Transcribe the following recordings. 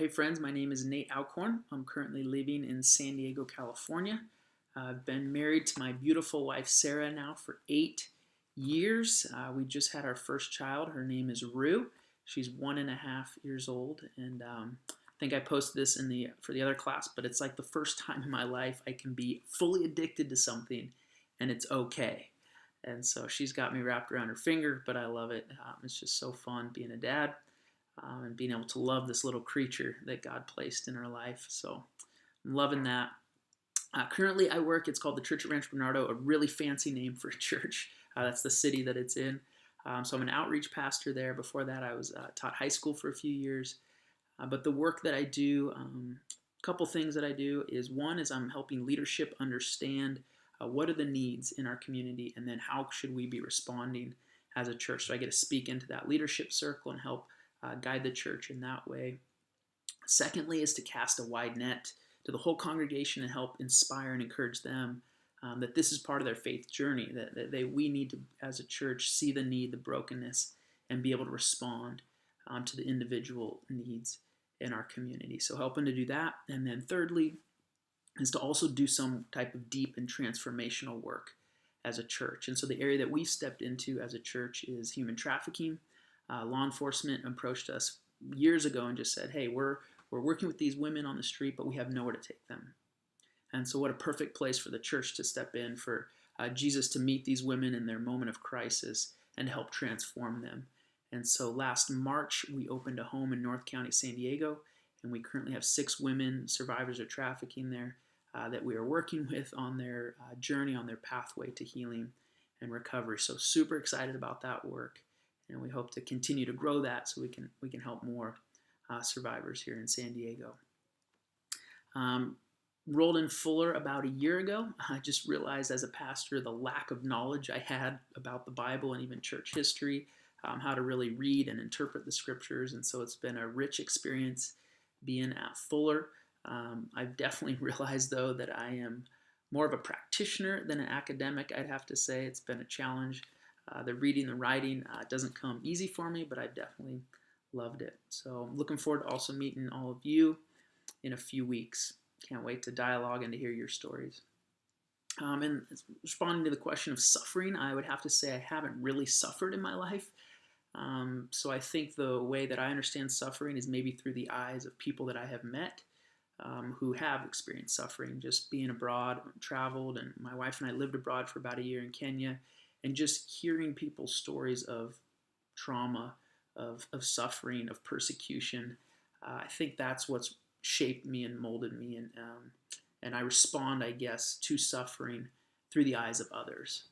Hey friends, my name is Nate Alcorn. I'm currently living in San Diego, California. I've been married to my beautiful wife Sarah now for 8 years. We just had our first child. Her name is Rue. She's 1.5 years old, and I think I posted this for the other class, but it's like the first time in my life I can be fully addicted to something, and it's okay. And so she's got me wrapped around her finger, but I love it. It's just so fun being a dad and being able to love this little creature that God placed in our life. So I'm loving that. Currently, I work, it's called the Church at Rancho Bernardo, a really fancy name for a church. That's the city that it's in. So I'm an outreach pastor there. Before that, I was taught high school for a few years. But the work that I do, a couple things that I do is one is I'm helping leadership understand what are the needs in our community, and then how should we be responding as a church. So I get to speak into that leadership circle and help guide the church in that way. Secondly is to cast a wide net to the whole congregation and help inspire and encourage them that this is part of their faith journey, that we need to, as a church, see the need, the brokenness, and be able to respond to the individual needs in our community. So helping to do that. And then thirdly is to also do some type of deep and transformational work as a church. And so the area that we stepped into as a church is human trafficking. Law enforcement approached us years ago and just said, hey, we're working with these women on the street, but we have nowhere to take them. And so what a perfect place for the church to step in, for Jesus to meet these women in their moment of crisis and help transform them. And so last March, we opened a home in North County, San Diego, and we currently have 6 women survivors of trafficking there that we are working with on their journey, on their pathway to healing and recovery. So super excited about that work. And we hope to continue to grow that so we can help more survivors here in San Diego. Rolled in Fuller about a year ago. I just realized as a pastor the lack of knowledge I had about the Bible and even church history, how to really read and interpret the scriptures. And so it's been a rich experience being at Fuller. I've definitely realized, though, that I am more of a practitioner than an academic, I'd have to say. It's been a challenge. The reading, the writing doesn't come easy for me, but I've definitely loved it. So I'm looking forward to also meeting all of you in a few weeks. Can't wait to dialogue and to hear your stories. And responding to the question of suffering, I would have to say I haven't really suffered in my life. So I think the way that I understand suffering is maybe through the eyes of people that I have met who have experienced suffering, just being abroad, traveled, and my wife and I lived abroad for about a year in Kenya. And just hearing people's stories of trauma, of suffering, of persecution, I think that's what's shaped me and molded me. And I respond, I guess, to suffering through the eyes of others.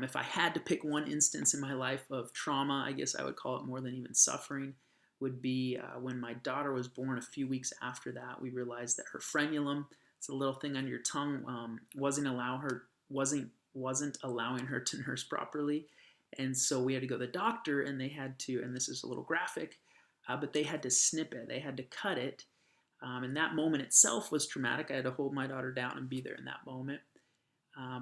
If I had to pick one instance in my life of trauma, I guess I would call it more than even suffering, would be when my daughter was born. A few weeks after that, we realized that her frenulum, it's a little thing under your tongue, wasn't allowing her to nurse properly. And so we had to go to the doctor, and they had to, and this is a little graphic, but they had to snip it. They had to cut it. And that moment itself was traumatic. I had to hold my daughter down and be there in that moment.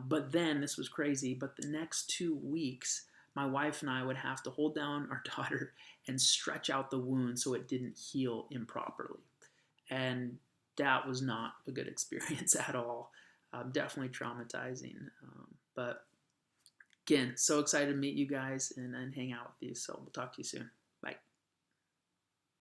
But then, this was crazy, but the next 2 weeks, my wife and I would have to hold down our daughter and stretch out the wound so it didn't heal improperly. And that was not a good experience at all. Definitely traumatizing. But again, so excited to meet you guys and hang out with you. So we'll talk to you soon.